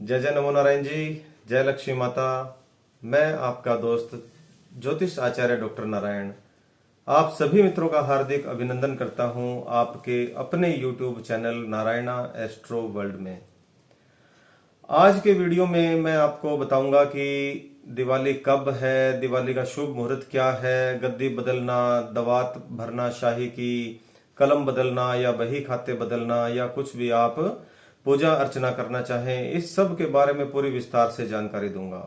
जय जय नमो नारायण जी। जय लक्ष्मी माता। मैं आपका दोस्त ज्योतिष आचार्य डॉक्टर नारायण आप सभी मित्रों का हार्दिक अभिनंदन करता हूं आपके अपने YouTube channel Narayana astro world में। आज के वीडियो में मैं आपको बताऊंगा कि दिवाली कब है, दिवाली का शुभ मुहूर्त क्या है, गद्दी बदलना, दवात भरना शाही की, कलम बदलना या बही खाते बदलना या कुछ भी आप पूजा अर्चना करना चाहें, इस सब के बारे में पूरी विस्तार से जानकारी दूंगा।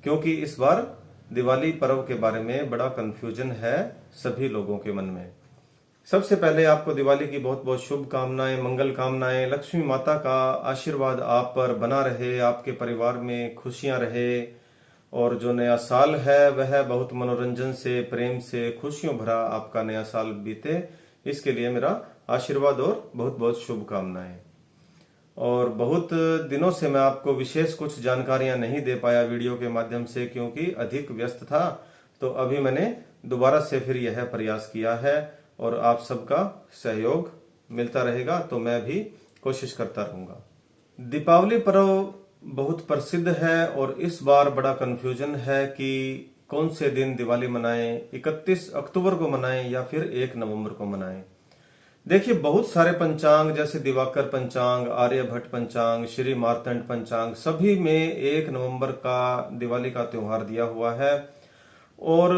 क्योंकि इस बार दिवाली पर्व के बारे में बड़ा कंफ्यूजन है सभी लोगों के मन में। सबसे पहले आपको दिवाली की बहुत बहुत शुभकामनाएं, मंगल कामनाएं। लक्ष्मी माता का आशीर्वाद आप पर बना रहे, आपके परिवार में खुशियां रहे और जो नया साल है वह बहुत मनोरंजन से, प्रेम से, खुशियों भरा आपका नया साल बीते, इसके लिए मेरा आशीर्वाद और बहुत बहुत शुभकामनाएं। और बहुत दिनों से मैं आपको विशेष कुछ जानकारियां नहीं दे पाया वीडियो के माध्यम से, क्योंकि अधिक व्यस्त था। तो अभी मैंने दोबारा से फिर यह प्रयास किया है और आप सबका सहयोग मिलता रहेगा तो मैं भी कोशिश करता रहूंगा। दीपावली पर्व बहुत प्रसिद्ध है और इस बार बड़ा कंफ्यूजन है कि कौन से दिन दिवाली मनाएं, 31 अक्टूबर को मनाएं या फिर 1 नवंबर को मनाएं। देखिए, बहुत सारे पंचांग जैसे दिवाकर पंचांग, आर्यभट्ट पंचांग, श्री मार्तंड पंचांग, सभी में 1 नवंबर का दिवाली का त्योहार दिया हुआ है। और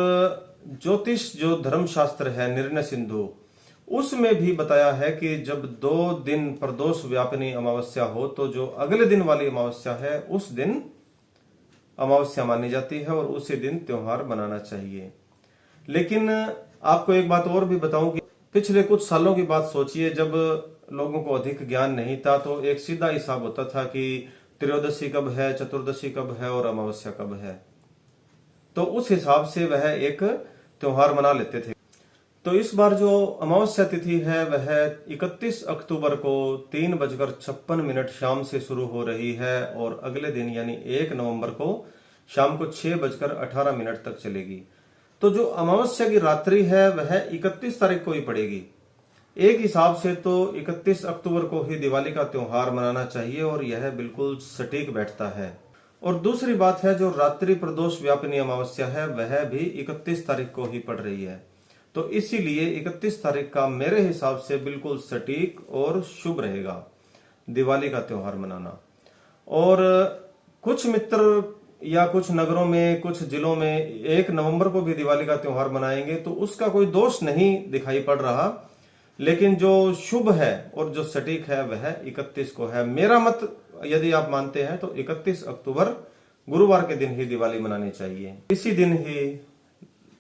ज्योतिष जो धर्मशास्त्र है निर्णय सिंधु, उसमें भी बताया है कि जब 2 दिन प्रदोष व्यापिनी अमावस्या हो तो जो अगले दिन वाली अमावस्या है उस दिन अमावस्या मानी जाती है और उसी दिन त्योहार मनाना चाहिए। लेकिन आपको एक बात और भी बताऊं कि पिछले कुछ सालों की बात सोचिए, जब लोगों को अधिक ज्ञान नहीं था तो एक सीधा हिसाब होता था कि त्रयोदशी कब है, चतुर्दशी कब है और अमावस्या कब है, तो उस हिसाब से वह एक त्योहार मना लेते थे। तो इस बार जो अमावस्या तिथि है वह 31 अक्टूबर को 3:56 शाम से शुरू हो रही है और अगले दिन यानी 1 नवंबर को शाम को 6:18 तक चलेगी। तो जो अमावस्या की रात्रि है वह 31 तारीख को ही पड़ेगी। एक हिसाब से तो 31 अक्टूबर को ही दिवाली का त्योहार मनाना चाहिए और यह बिल्कुल सटीक बैठता है। और दूसरी बात है, जो रात्रि प्रदोष व्यापिनी अमावस्या है वह भी 31 तारीख को ही पड़ रही है। तो इसीलिए 31 तारीख का मेरे हिसाब से बिल्कुल सटीक और शुभ रहेगा दिवाली का त्योहार मनाना। और कुछ मित्र या कुछ नगरों में, कुछ जिलों में 1 नवंबर को भी दिवाली का त्योहार मनाएंगे, तो उसका कोई दोष नहीं दिखाई पड़ रहा। लेकिन जो शुभ है और जो सटीक है वह 31 को है। मेरा मत यदि आप मानते हैं तो 31 अक्टूबर गुरुवार के दिन ही दिवाली मनानी चाहिए। इसी दिन ही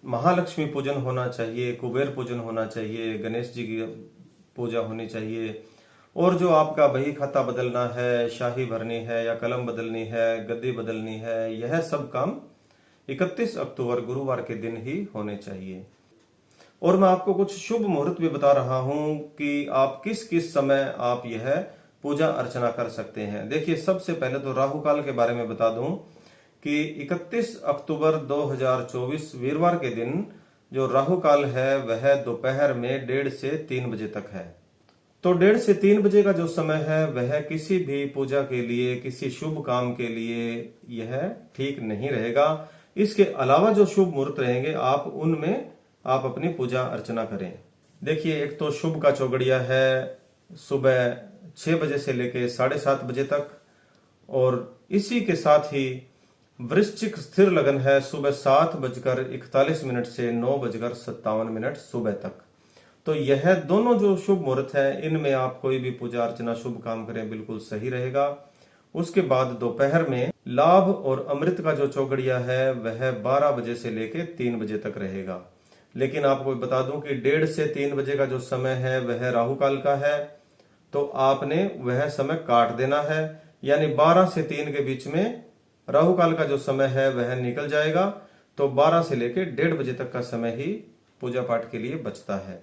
महालक्ष्मी पूजन होना चाहिए, कुबेर पूजन होना चाहिए, गणेश जी की पूजा होनी चाहिए। और जो आपका बही खाता बदलना है, शाही भरनी है या कलम बदलनी है, गद्दी बदलनी है, यह सब काम 31 अक्टूबर गुरुवार के दिन ही होने चाहिए। और मैं आपको कुछ शुभ मुहूर्त भी बता रहा हूं कि आप किस किस समय आप यह पूजा अर्चना कर सकते हैं। देखिए, सबसे पहले तो राहु काल के बारे में बता दूं कि 31 अक्टूबर 2024 वीरवार के दिन जो राहु काल है वह दोपहर में 1:30 से 3 बजे तक है। तो 1:30 से 3 बजे का जो समय है वह किसी भी पूजा के लिए, किसी शुभ काम के लिए यह ठीक नहीं रहेगा। इसके अलावा जो शुभ मुहूर्त रहेंगे आप उनमें आप अपनी पूजा अर्चना करें। देखिए, एक तो शुभ का चौगड़िया है सुबह 6 बजे से लेकर 7:30 बजे तक, और इसी के साथ ही वृश्चिक स्थिर लगन है सुबह 7:41 से 9:57 सुबह तक। तो यह दोनों जो शुभ मुहूर्त है इनमें आप कोई भी पूजा अर्चना शुभ काम करें, बिल्कुल सही रहेगा। उसके बाद दोपहर में लाभ और अमृत का जो चौगड़िया है वह 12 बजे से लेकर 3 बजे तक रहेगा। लेकिन आपको बता दूं कि 1:30 से 3 बजे का जो समय है वह राहु काल का है, तो आपने वह समय काट देना है। यानी 12 से 3 के बीच में राहु काल का जो समय है वह निकल जाएगा। तो 12 से लेकर 1:30 बजे तक का समय ही पूजा पाठ के लिए बचता है।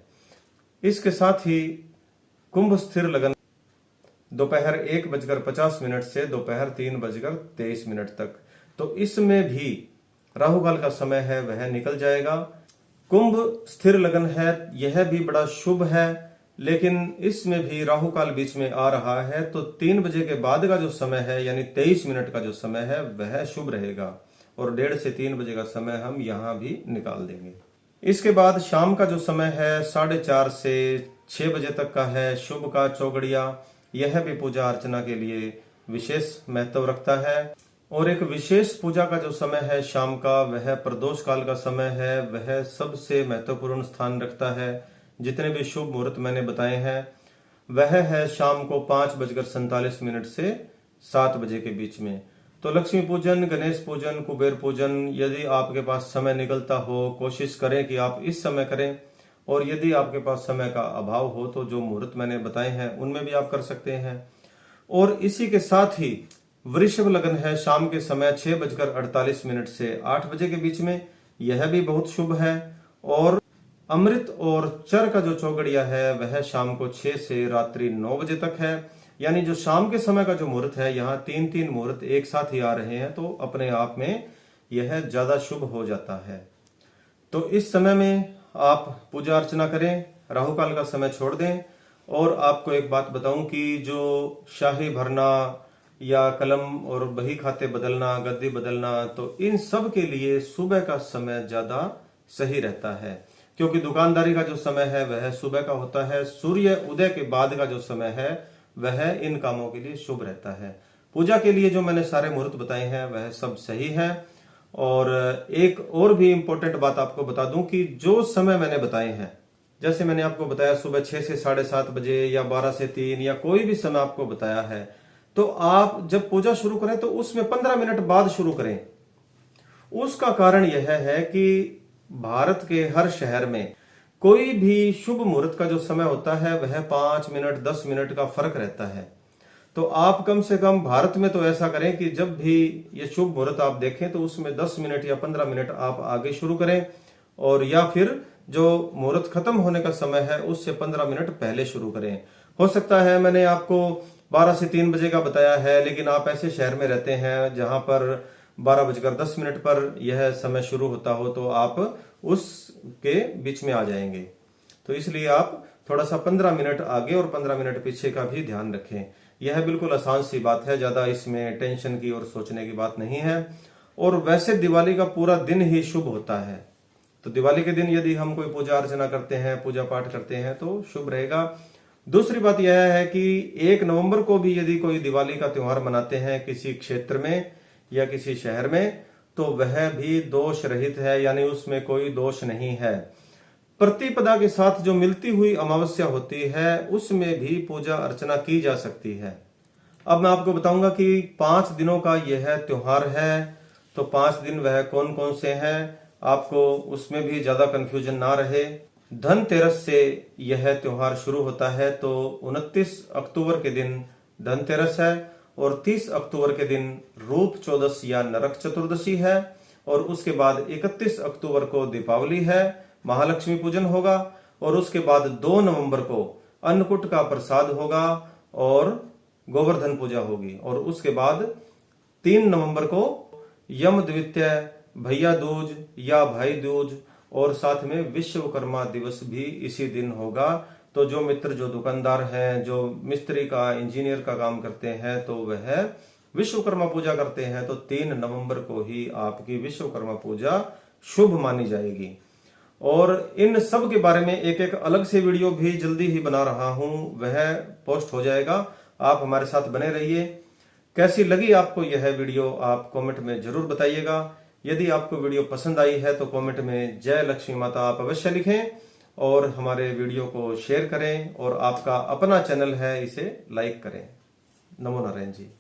इसके साथ ही कुंभ स्थिर लगन दोपहर 1:50 से दोपहर 3:23 तक, तो इसमें भी राहु काल का समय है वह निकल जाएगा। कुंभ स्थिर लगन है, यह भी बड़ा शुभ है। लेकिन इसमें भी राहु काल बीच में आ रहा है, तो 3 बजे के बाद का जो समय है यानी 23 मिनट का जो समय है वह शुभ रहेगा, और 1:30 से 3 बजे का समय हम यहाँ भी निकाल देंगे। इसके बाद शाम का जो समय है 4:30 से 6 बजे तक का है शुभ का चौगड़िया। यह भी पूजा अर्चना के लिए विशेष महत्व रखता है। और एक विशेष पूजा का जो समय है शाम का, वह प्रदोष काल का समय है, वह सबसे महत्वपूर्ण स्थान रखता है। जितने भी शुभ मुहूर्त मैंने बताए हैं वह है शाम को 5:47 से 7 बजे के बीच में। तो लक्ष्मी पूजन, गणेश पूजन, कुबेर पूजन, यदि आपके पास समय निकलता हो कोशिश करें कि आप इस समय करें, और यदि आपके पास समय का अभाव हो तो जो मुहूर्त मैंने बताए हैं उनमें भी आप कर सकते हैं। और इसी के साथ ही वृषभ लगन है शाम के समय 6:48 से 8 बजे के बीच में, यह भी बहुत शुभ है। और अमृत और चर का जो चौगड़िया है वह शाम को 6 से रात्रि 9 बजे तक है। यानी जो शाम के समय का जो मुहूर्त है, यहाँ 3 मुहूर्त एक साथ ही आ रहे हैं, तो अपने आप में यह ज्यादा शुभ हो जाता है। तो इस समय में आप पूजा अर्चना करें, राहु काल का समय छोड़ दें। और आपको एक बात बताऊं कि जो शाही भरना या कलम और बही खाते बदलना, गद्दी बदलना, तो इन सब के लिए सुबह का समय ज्यादा सही रहता है, क्योंकि दुकानदारी का जो समय है वह सुबह का होता है। सूर्य उदय के बाद का जो समय है वह इन कामों के लिए शुभ रहता है। पूजा के लिए जो मैंने सारे मुहूर्त बताए हैं वह सब सही है। और एक और भी इम्पोर्टेंट बात आपको बता दूं कि जो समय मैंने बताए हैं, जैसे मैंने आपको बताया सुबह 6 से 7:30 बजे या 12 से 3 या कोई भी समय आपको बताया है, तो आप जब पूजा शुरू करें तो उसमें 15 मिनट बाद शुरू करें। उसका कारण यह है कि भारत के हर शहर में कोई भी शुभ मुहूर्त का जो समय होता है वह 5 मिनट 10 मिनट का फर्क रहता है। तो आप कम से कम भारत में तो ऐसा करें कि जब भी ये शुभ मुहूर्त आप देखें तो उसमें 10 मिनट या 15 मिनट आप आगे शुरू करें, और या फिर जो मुहूर्त खत्म होने का समय है उससे 15 मिनट पहले शुरू करें। हो सकता है मैंने आपको 12 से 3 बजे का बताया है, लेकिन आप ऐसे शहर में रहते हैं जहां पर 12:10 पर यह समय शुरू होता हो, तो आप उसके बीच में आ जाएंगे। तो इसलिए आप थोड़ा सा 15 मिनट आगे और 15 मिनट पीछे का भी ध्यान रखें। यह बिल्कुल आसान सी बात है, ज्यादा इसमें टेंशन की और सोचने की बात नहीं है। और वैसे दिवाली का पूरा दिन ही शुभ होता है, तो दिवाली के दिन यदि हम कोई पूजा अर्चना करते हैं, पूजा पाठ करते हैं तो शुभ रहेगा। दूसरी बात यह है कि 1 नवंबर को भी यदि कोई दिवाली का त्योहार मनाते हैं किसी क्षेत्र में या किसी शहर में, तो वह भी दोष रहित है, यानी उसमें कोई दोष नहीं है। प्रतिपदा के साथ जो मिलती हुई अमावस्या होती है उसमें भी पूजा अर्चना की जा सकती है। अब मैं आपको बताऊंगा कि 5 दिनों का यह त्योहार है, तो 5 दिन वह कौन कौन से हैं, आपको उसमें भी ज्यादा कंफ्यूजन ना रहे। धनतेरस से यह त्योहार शुरू होता है, तो 29 अक्टूबर के दिन धनतेरस है, और 30 अक्टूबर के दिन रूप चौदस या नरक चतुर्दशी है, और उसके बाद 31 अक्टूबर को दीपावली है, महालक्ष्मी पूजन होगा, और उसके बाद 2 नवंबर को अन्नकूट का प्रसाद होगा और गोवर्धन पूजा होगी, और उसके बाद 3 नवंबर को यम द्वितीय, भैया दूज या भाई दूज, और साथ में विश्वकर्मा दिवस भी इसी दिन होगा। तो जो मित्र, जो दुकानदार हैं, जो मिस्त्री का, इंजीनियर का काम करते हैं, तो वह विश्वकर्मा पूजा करते हैं, तो 3 नवंबर को ही आपकी विश्वकर्मा पूजा शुभ मानी जाएगी। और इन सब के बारे में एक एक अलग से वीडियो भी जल्दी ही बना रहा हूं, वह पोस्ट हो जाएगा। आप हमारे साथ बने रहिए। कैसी लगी आपको यह वीडियो आप कमेंट में जरूर बताइएगा। यदि आपको वीडियो पसंद आई है तो कमेंट में जय लक्ष्मी माता आप अवश्य लिखें, और हमारे वीडियो को शेयर करें, और आपका अपना चैनल है इसे लाइक करें। नमो नारायण जी।